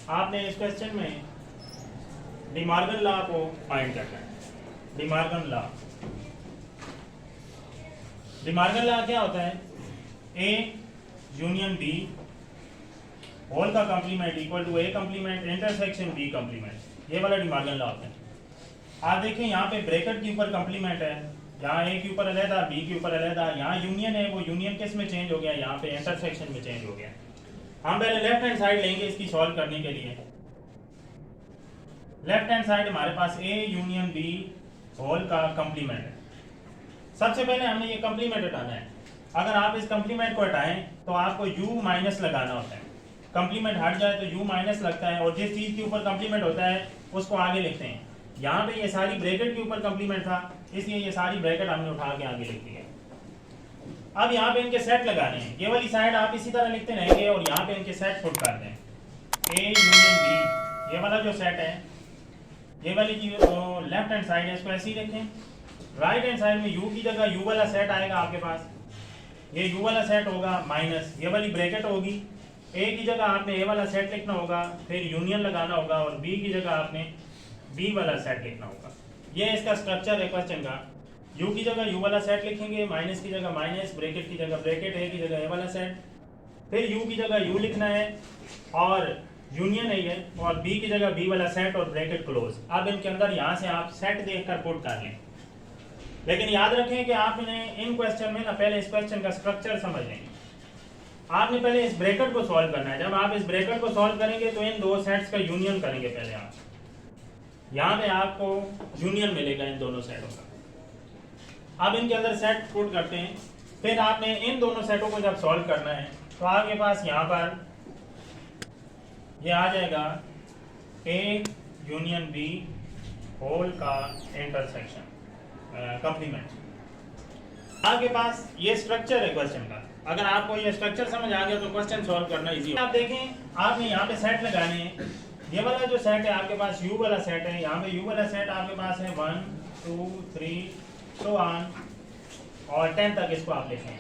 आपने इस क्वेश्चन में डिमॉर्गन लॉ को फाइंड करना है। डिमॉर्गन लॉ क्या होता है? ए यूनियन बी होल का complement equal to A complement intersection B complement, ये वाला डिमॉर्गन लॉ होता है। आप देखें यहाँ पे ब्रैकेट के ऊपर कंप्लीमेंट है, यहाँ ए के ऊपर अलहदा, बी के ऊपर अलहदा, यहाँ यूनियन है, वो यूनियन किस में चेंज हो गया? यहाँ पे इंटरसेक्शन में चेंज हो गया। हम पहले लेफ्ट हैंड साइड लेंगे इसकी सॉल्व करने के लिए। लेफ्ट हैंड साइड हमारे पास ए यूनियन बी होल का कंप्लीमेंट है। सबसे पहले हमने ये कंप्लीमेंट हटाना है। अगर आप इस कंप्लीमेंट को हटाएं तो आपको u माइनस लगाना होता है। कंप्लीमेंट हट जाए तो u माइनस लगता है, और जिस चीज के ऊपर कंप्लीमेंट होता है उसको आगे लिखते हैं। यहाँ पे ये सारी ब्रैकेट के ऊपर कंप्लीमेंट था, इसलिए ये सारी ब्रैकेट हमने उठा के आगे लिख दी है। अब यहाँ पे इनके सेट लगाने हैं। ये वाली साइड आप इसी तरह लिखते रहेंगे और यहाँ पे इनके सेट पुट कर दें। ए यूनियन बी, ये वाला जो सेट है, ये वाली जो लेफ्ट हैंड साइड है इसको ऐसे ही रखें। राइट हैंड साइड में u की जगह u वाला सेट आएगा आपके पास। ये u वाला सेट होगा माइनस ये वाली ब्रैकेट होगी। a की जगह आपने a वाला सेट लिखना होगा, फिर यूनियन लगाना होगा, और b की जगह आपने b वाला सेट लिखना होगा। ये इसका स्ट्रक्चर है क्वेश्चन का। u की जगह u वाला सेट लिखेंगे, माइनस की जगह माइनस, ब्रैकेट की जगह ब्रैकेट, a की जगह a वाला सेट, फिर u की जगह u लिखना है और यूनियन है ये, और b की जगह b वाला सेट और ब्रैकेट क्लोज। अब इनके अंदर यहाँ से आप सेट देखकर पुट कर लें। लेकिन याद रखें कि आपने इन क्वेश्चन में ना पहले इस क्वेश्चन का स्ट्रक्चर समझ लेंगे। आपने पहले इस ब्रैकेट को सॉल्व करना है। जब आप इस ब्रैकेट को सॉल्व करेंगे तो इन दो सेट्स का यूनियन करेंगे। पहले आप यहाँ पे आपको यूनियन मिलेगा इन दोनों सेटों का। अब इनके अंदर सेट पुट करते हैं, फिर आपने इन दोनों सेटों को जब सॉल्व करना है तो आपके पास यहाँ पर ये आ जाएगा ए यूनियन बी होल का इंटरसेक्शन कंप्लीमेंट। आपके पास ये स्ट्रक्चर है क्वेश्चन का। अगर आपको ये स्ट्रक्चर समझ आ गया तो क्वेश्चन सॉल्व करना इजी है। आप देखें, आपने यहाँ पे सेट लगाने हैं। ये वाला जो सेट है आपके पास u वाला सेट है, यहाँ पे u वाला सेट आपके पास है 1 2 3 so on और 10 तक इसको आप लिखें।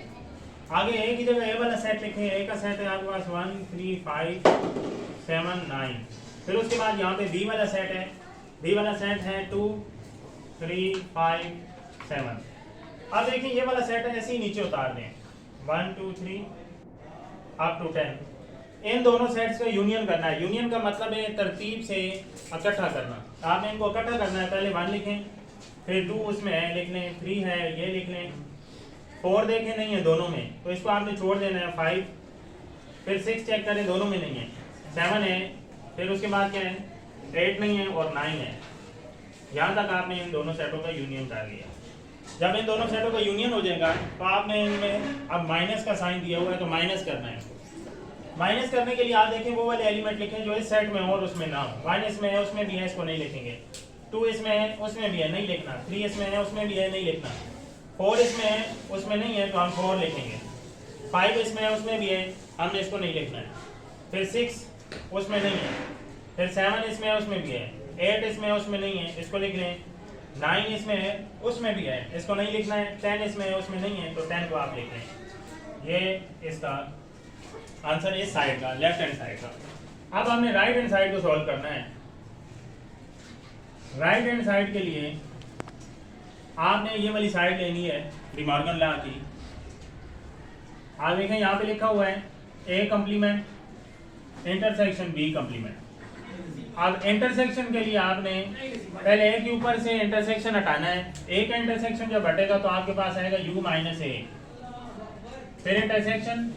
आगे a की जगह a वाला सेट लिखें। a का सेट है आपके पास 1 3 5 7 9। फिर उसके बाद यहाँ पे b वाला सेट है। b वाला सेट है 2 3 5 7। अब देखिए ये वाला सेट है, ऐसे ही नीचे उतार दें 1 2 3 अप टू 10। इन दोनों सेट्स का यूनियन करना है। यूनियन का मतलब है तरतीब से इकट्ठा करना। आपने इनको इकट्ठा करना है। पहले 1 लिखें, फिर 2 उसमें है लिख लें, 3 है ये लिख लें, 4 देखें नहीं है दोनों में तो इसको आपने छोड़ देना है, 5, फिर 6 चेक करें दोनों में नहीं है, 7 है, फिर उसके बाद क्या है 8 नहीं है और 9 है। यहाँ तक आपने इन दोनों सेटों का यूनियन कर लिया। जब इन दोनों सेटों का यूनियन हो जाएगा तो आपने इनमें अब माइनस का साइन दिया हुआ है तो माइनस करना है। माइनस करने के लिए आप देखें वो वाले एलिमेंट लिखें जो इस सेट में हो और उसमें ना हो। 1 इसमें है उसमें भी है, इसको नहीं लिखेंगे। 2 इसमें है उसमें भी है, नहीं लिखना। 3 इसमें है उसमें भी है, नहीं लिखना। 4 इसमें है उसमें नहीं है तो हम 4 लिखेंगे। 5 इसमें है उसमें भी है, हमने इसको नहीं लिखना है। फिर 6 उसमें नहीं है, फिर 7 इसमें है उसमें भी है, 8 इसमें है उसमें नहीं है, इसको लिख लें। 9 इसमें है उसमें भी है, इसको नहीं लिखना है। 10 इसमें है उसमें नहीं है तो 10 को आप लिख लें। ये इसका आंसर इस साइड का, लेफ्ट हैंड साइड का। अब हमने राइट हैंड साइड को सॉल्व करना है। राइट हैंड साइड के लिए आपने ये वाली साइड लेनी है डिमॉर्गन लॉ की। आप देखें यहाँ पे लिखा हुआ है ए कंप्लीमेंट इंटरसेक्शन बी कंप्लीमेंट। अब इंटरसेक्शन के लिए आपने पहले ए के ऊपर से इंटरसेक्शन हटाना है। ए का इंटरसेक्शन जब हटेगा तो आपके पास आएगा u माइनस ए, फिर इंटरसेक्शन,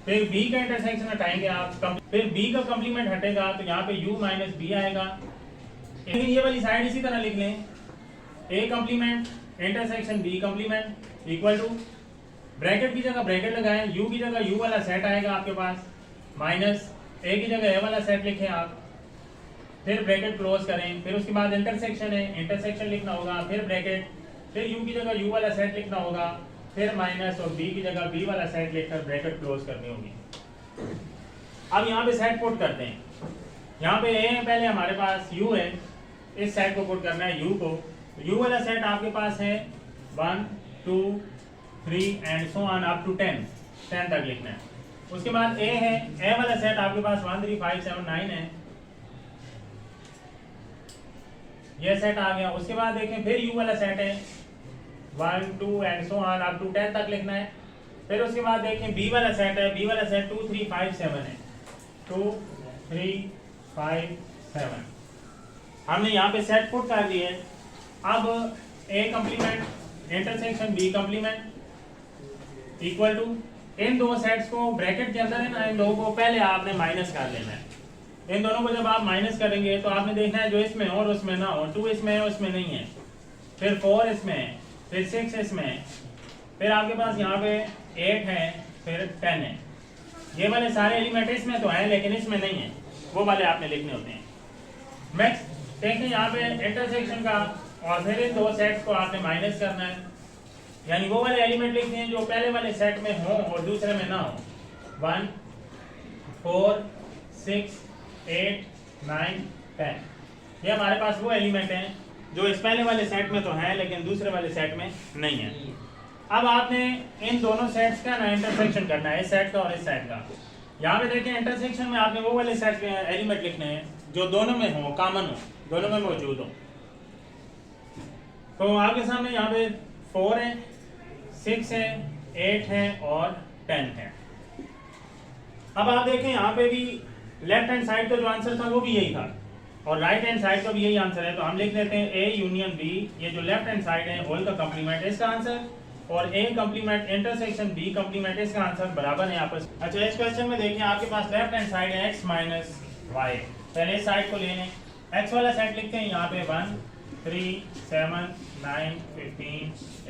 फिर b का इंटरसेक्शन हटाएंगे आप, फिर b का कंप्लीमेंट हटेगा तो यहाँ पे u माइनस बी आएगा। लेकिन ये वाली साइड इसी तरह लिख लें, a complement intersection b complement equal to bracket की जगह ब्रैकेट लगाएं, u की जगह u वाला सेट आएगा आपके पास, माइनस a की जगह a वाला सेट लिखें आप, फिर ब्रैकेट क्लोज करें, फिर उसके बाद इंटरसेक्शन है इंटरसेक्शन लिखना होगा, फिर ब्रैकेट, फिर u की जगह u वाला सेट लिखना होगा, फिर माइनस और b की जगह b वाला सेट लिखकर ब्रैकेट क्लोज करनी होगी। अब यहाँ पे सेट पुट करते हैं। यहाँ पे a है पहले हमारे पास, u है, इस सेट को पुट करना है u को। u वाला सेट आपके पास है 1 2 3 and so on up to 10 तक लिखना है। उसके बाद a है, a वाला सेट आपके पास 1 3 5 7 9 है, ये सेट आ गया। उसके बाद देखें फिर यू वाला सेट है 1 2 and so on up to 10 तक लिखना है। फिर उसके बाद देखें बी वाला सेट है, बी वाला सेट 2 3 5 7 है, 2 3 5 7 हमने यहाँ पे सेट पुट कर दिए। अब A complement intersection B complement equal to इन दो सेट्स को ब्रैकेट के अंदर है ना, इन दोनों को पहले आपने माइनस कर लेना है। इन दोनों को जब आप माइनस करेंगे तो आपने देखना है जो इसमें और उसमें ना हो, 2 इसमें है उसमें नहीं है, फिर 4 इसमें है, फिर 6 इसमें है, फिर आपके पास यहाँ पे 8 है, फिर 10 है। ये वाले सारे एलिमेंट इसमें तो हैं लेकिन इसमें नहीं है, वो वाले आपने लिखने होते हैं। नेक्स्ट देखें यहाँ पे इंटरसेक्शन का, और फिर इन दो सेट्स को आपने माइनस करना है, यानी वो वाले एलिमेंट लिखते हैं जो पहले वाले सेट में हो और दूसरे में ना हो। 1 4 6 8 9 10 ये हमारे पास वो एलिमेंट हैं जो इस पहले वाले सेट में तो हैं लेकिन दूसरे वाले सेट में नहीं है। अब आपने इन दोनों सेट्स का ना इंटरसेक्शन करना है, इस सेट का और इस सेट का। यहाँ पे देखें इंटरसेक्शन में आपने वो वाले सेट के एलिमेंट लिखने हैं जो दोनों में हो, कॉमन हो, दोनों में मौजूद हो। तो आपके सामने यहाँ पे 4 है, 6 है, 8 है और 10 है। अब आप देखें यहाँ पे भी लेफ्ट हैंड साइड का जो आंसर था वो भी यही था और राइट हैंड साइड का भी यही आंसर है। तो हम लिख लेते हैं ए यूनियन बी, ये जो लेफ्ट हैंड साइड है होल का कम्प्लीमेंट इसका आंसर, और A complement intersection B complement इसका आंसर बराबर है आपस। अच्छा इस क्वेश्चन में देखिए आपके पास लेफ्ट हैंड साइड है x माइनस वाई। पहले इस साइड को ले लें, x वाला साइड लिखते हैं यहाँ पे 1 3 7 9 15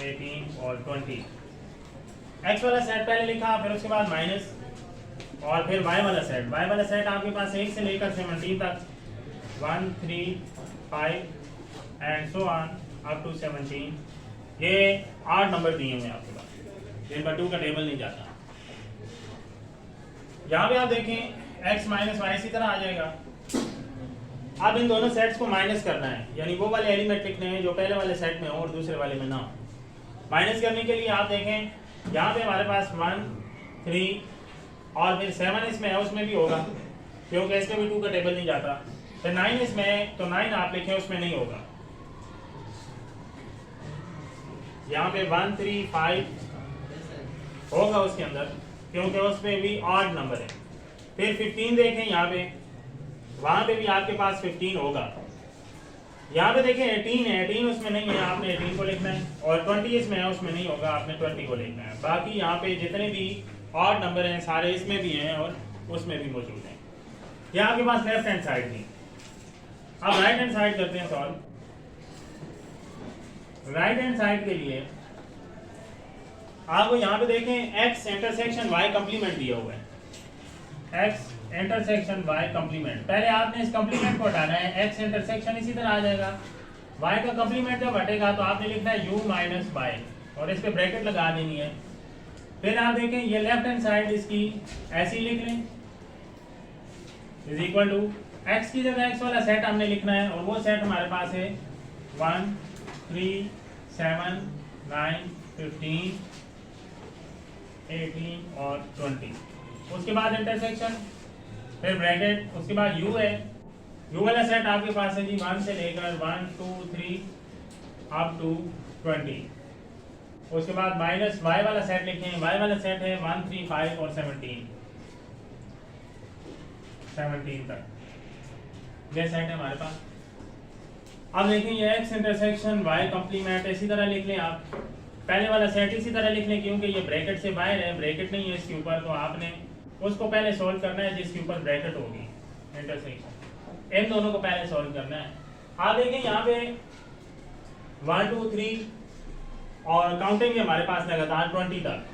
18 और 20। x वाला सेट पहले लिखा, फिर उसके बाद माइनस, और फिर y वाला सेट आपके पास 1 से लेकर 17 तक 1 3 5 and so on up to 17। ये 8 नंबर दिए हुए आपके पास, जिन पर 2 का टेबल नहीं जाता। यहाँ पे आप देखें x माइनस वाई इसी तरह आ जाएगा। अब इन दोनों सेट्स को माइनस करना है, यानी वो वाले एलिमेंट लिखने हैं जो पहले वाले सेट में हो और दूसरे वाले में ना हो। माइनस करने के लिए आप देखें यहाँ पे हमारे पास 1 3 और फिर 7 इसमें है, उसमें भी होगा क्योंकि इसमें भी 2 का टेबल नहीं जाता। फिर 9 इसमें है तो 9 आप लिखें, उसमें नहीं होगा। यहाँ पे 1 3 5 होगा उसके अंदर क्योंकि उसमें भी ऑड नंबर है। फिर 15 देखें यहाँ पे, वहां पे भी आपके पास 15 होगा। यहाँ पे देखें 18 है, 18 उसमें नहीं है, आपने 18 को लिखना है, और 20 इसमें है उसमें नहीं होगा, आपने 20 को लिखना है। बाकी यहाँ पे जितने भी ऑड नंबर हैं सारे इसमें भी हैं और उसमें भी मौजूद हैं। यहाँ आपके पास लेफ्ट हैंड साइड थी। अब राइट हैंड साइड करते हैं सॉल्व। राइट हैंड साइड के लिए आपको यहाँ पे देखें x इंटरसेक्शन y कम्प्लीमेंट दिया हुआ है, x इंटरसेक्शन y कम्प्लीमेंट। पहले आपने इस कम्प्लीमेंट को हटाना है, x इंटरसेक्शन इसी तरह आ जाएगा। y का कम्प्लीमेंट जब हटेगा तो आपने लिखना है u माइनस y और इस पे ब्रैकेट लगा देनी है। फिर आप देखें ये लेफ्ट हैंड साइड इसकी ऐसी लिख लें, इज इक्वल टू x की जगह x वाला सेट हमने लिखना है, और वो सेट हमारे पास है 1 3 7 9 15 18 और 20। उसके बाद इंटरसेक्शन, फिर ब्रैकेट, उसके बाद u है। u वाला सेट आपके पास है जी 1 से लेकर 1 2 3 अप टू 20। उसके बाद माइनस y वाला सेट लिखें, y वाला सेट है 1 3 5 और 17 तक ये सेट है हमारे पास। अब देखें ये x इंटरसेक्शन y कम्प्लीमेंट इसी तरह लिख लें आप। पहले वाला सेट इसी तरह लिख लें क्योंकि ये ब्रैकेट से बाहर है, ब्रैकेट नहीं है इसके ऊपर, तो आपने उसको पहले सॉल्व करना है जिसके ऊपर ब्रैकेट होगी इंटरसेक्शन। इन दोनों को पहले सॉल्व करना है। आप देखें यहाँ पे 1 2 3 और काउंटिंग हमारे पास लगातार 20 तक,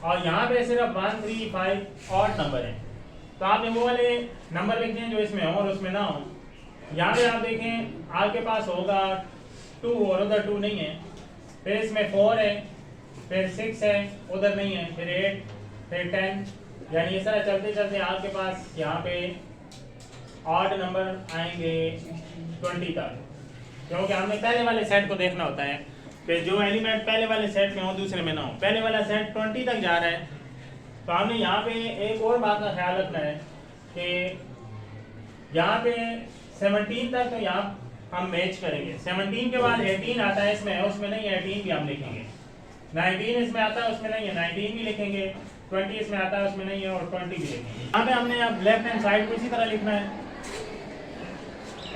और यहाँ पे सिर्फ 1 3 5 ऑड नंबर है, तो आपने वो वाले नंबर लिखने हैं जो इसमें हो और उसमें ना हो। यहाँ पे आप देखें आपके पास होगा 2 और उधर 2 नहीं है, फिर इसमें 4 है, फिर 6 है, उधर नहीं है, फिर 8, फिर 10, यानी इस तरह चलते चलते आपके पास यहाँ पे ऑड नंबर आएंगे 20 तक, क्योंकि हमने पहले वाले सेट को देखना होता है कि जो एलिमेंट पहले वाले सेट में हो दूसरे में ना हो। पहले वाला सेट 20 तक जा रहा है, तो हमने यहाँ पे एक और बात का ख्याल रखना है कि यहाँ पे 17 तक तो यहाँ हम मैच करेंगे। 17 के बाद 18 आता है, इसमें है उसमें नहीं है, 18 भी हम लिखेंगे। 19 इसमें आता है उसमें नहीं है, 19 भी लिखेंगे। 20 इसमें आता है उसमें नहीं है और 20 भी लिखेंगे। यहाँ पे हमने अब लेफ्ट हैंड साइड को इसी तरह लिखना है।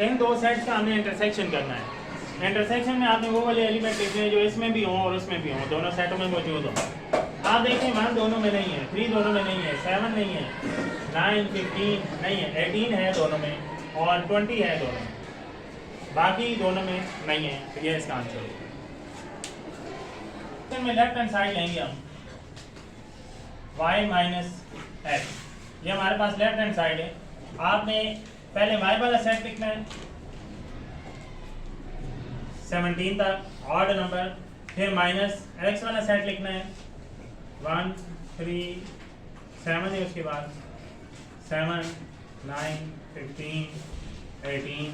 इन दो सेट्स का हमने इंटरसेक्शन करना है। इंटरसेक्शन में आपने वो वाले एलिमेंट लिखने हैं जो इसमें भी हों और उसमें भी हों, दोनों सेटों में मौजूद हों। आप देखें 1 दोनों में नहीं है, 3 दोनों में नहीं है, 7 नहीं है, 9 15 नहीं है, 18 है दोनों में और 20 है दोनों में, बाकी दोनों में नहीं है। तो ये इसका आंसर है। में लेफ्ट हैंड साइड लेंगे हम y माइनस एक्स, ये हमारे पास लेफ्ट हैंड साइड है। आपने पहले y वाला सेट लिखना है 17 तक ऑड नंबर, फिर माइनस x वाला सेट लिखना है 1 3 7 है, उसके बाद 7 9 15 18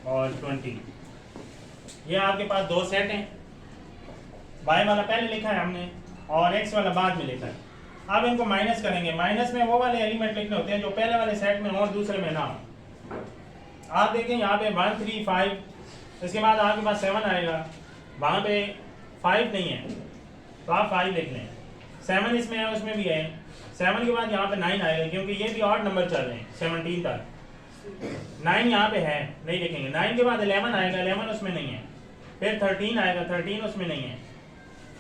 और 20। ये आपके पास दो सेट हैं, y वाला पहले लिखा है हमने और x वाला बाद में लिखा है। अब इनको माइनस करेंगे। माइनस में वो वाले एलिमेंट लिखने होते हैं जो पहले वाले सेट में और दूसरे में ना हो। आप देखें यहाँ पे 1 3 5, इसके बाद आपके पास 7 आएगा, वहाँ पे 5 नहीं है तो आप 5 लिख लें। 7 इसमें है उसमें भी है, 7 के बाद यहाँ पे 9 आएगा क्योंकि ये भी ऑड नंबर चल रहे हैं 17 तक। 9 यहाँ पे है, नहीं लिखेंगे। 9 के बाद 11 आएगा, 11 उसमें नहीं है। फिर 13 आएगा, 13 उसमें नहीं है।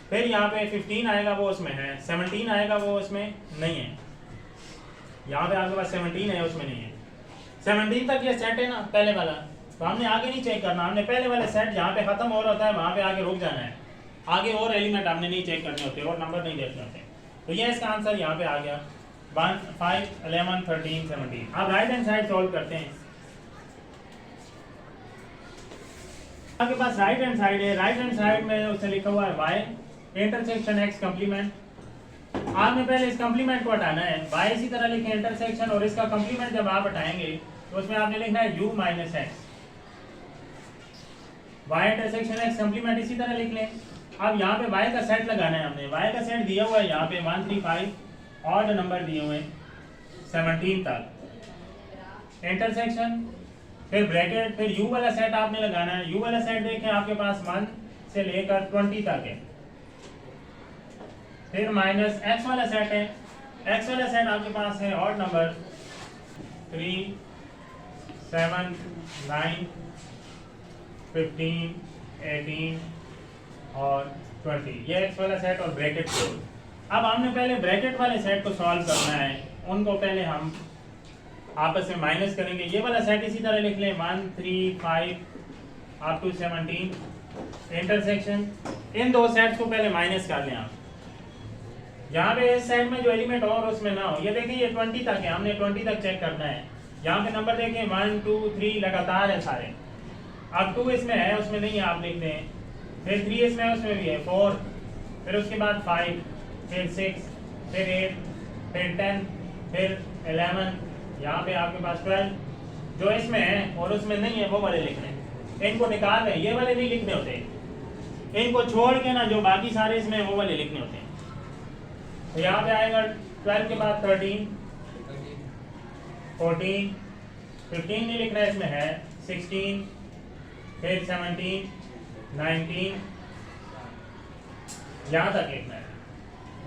फिर यहाँ पे 15 आएगा, वो उसमें है। 17 आएगा, वो उसमें नहीं है। यहाँ पे आपके पास 17 है, उसमें नहीं है। 17 तक ये सेट है ना पहले वाला, तो हमने आगे नहीं चेक करना। हमने पहले वाले सेट जहाँ पे खत्म हो रहा होता है वहाँ पे आगे रुक जाना है। आगे और एलिमेंट हमने नहीं चेक करने होते और नंबर नहीं देखने होते। तो ये इसका आंसर यहाँ पे आ गया 1 5 11 13 17। अब राइट हैंड साइड सॉल्व करते हैं। आपके पास राइट हैंड साइड है, राइट हैंड साइड में उसने लिखा हुआ है y इंटरसेक्शन x कंप्लीमेंट। आपने पहले इस कंप्लीमेंट को हटाना है, y इसी तरह लिखें इंटरसेक्शन, और इसका कंप्लीमेंट जब आप हटाएंगे तो उसमें आपने लिखना है u minus x. y intersection x complement इसी तरह लिख लें। अब यहाँ पे y का सेट लगाना है हमने। y का सेट दिया हुआ है यहाँ पे 1 3 5, ऑड नंबर दिए हुए 17 तक। इंटरसेक्शन, फिर ब्रैकेट, फिर u वाला सेट आपने लगाना है। u वाला सेट देखें आपके पास 1 से लेकर 20 तक है। फिर माइनस x वाला सेट है। x वाला सेट आपके पास है ऑड नंबर 3 7 9 15 18 और 20। ये x वाला सेट और ब्रैकेट को। अब हमने पहले ब्रैकेट वाले सेट को सॉल्व करना है, उनको पहले हम आपस में माइनस करेंगे। ये वाला सेट इसी तरह लिख लें 1 3 5 अप टू 17। इंटरसेक्शन, इन दो सेट्स को पहले माइनस कर लें आप। यहाँ पे इस साइड में जो एलिमेंट हो और उसमें ना हो। ये देखिए ये 20 तक है, हमने 20 तक चेक करना है। यहाँ पे नंबर देखें 1 2 3 लगातार है सारे। अब 2 इसमें है उसमें नहीं है, आप लिख दें। फिर 3 इसमें है उसमें भी है, 4, फिर उसके बाद 5, फिर 6, फिर 8, फिर 10, फिर 11, यहाँ पे आपके पास 12। जो इसमें है और उसमें नहीं है वो वाले लिखने हैं। इनको निकाल रहे हैं, ये वाले नहीं लिखने होते। इनको छोड़ के ना जो बाकी सारे इसमें वो वाले लिखने होते हैं। तो यहाँ पे आएगा 12 के बाद 13 14 15 नहीं लिखना है, इसमें है 16, फिर 17 19, यहाँ तक लिखना है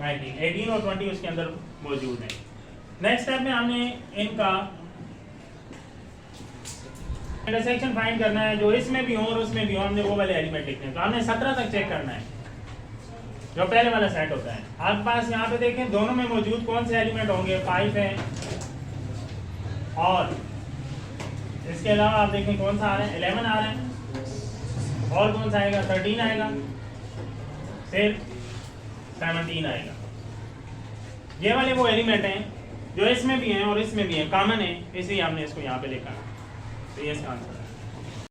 19 18 और 20 उसके अंदर मौजूद है। नेक्स्ट स्टेप में हमने इनका इंटरसेक्शन फाइंड करना है। जो इसमें भी हो और उसमें भी हो, हमने वो वाले एलिमेंट लिखने हैं। तो हमने 17 तक चेक करना है जो पहले वाला सेट होता है। आपके पास यहाँ पे देखें दोनों में मौजूद कौन से एलिमेंट होंगे, 5 है और इसके अलावा आप देखें कौन सा आ रहा है, 11 आ रहा है, और कौन सा आएगा, 13 आएगा, फिर 17 आएगा। ये वाले वो एलिमेंट हैं जो इसमें भी हैं और इसमें भी हैं, कॉमन है, इसलिए हमने इसको यहाँ पे लिखा। तो ये इसका आंसर है।